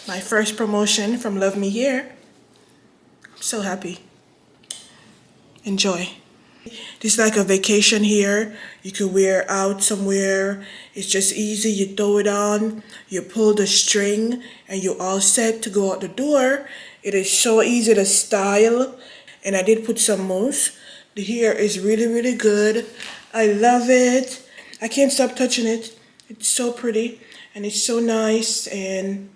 My first promotion from Luvme here. I'm so happy. Enjoy. This is like a vacation here. You could wear out somewhere. It's just easy. You throw it on, you pull the string, and you're all set to go out the door. It is so easy to style. And I did put some mousse. The hair is really, really good. I love it. I can't stop touching it. It's so pretty and it's so nice and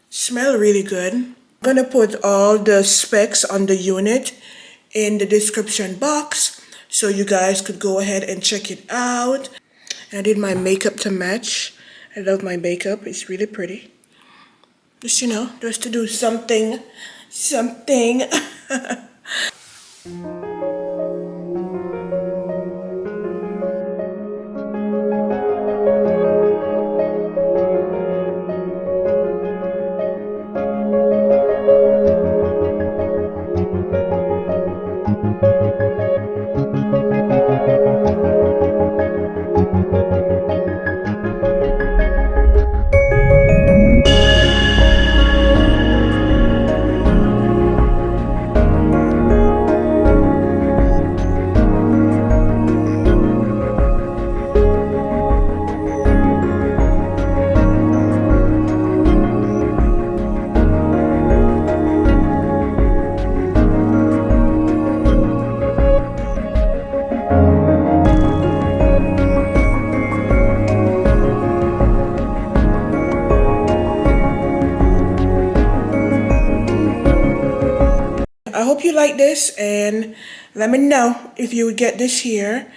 smell really good. I'm gonna put all the specs on the unit in the description box so you guys could go ahead and check it out. And I did my makeup to match. I love my makeup. It's really pretty. Just, just to do something. I hope you like this, and let me know if you would get this here.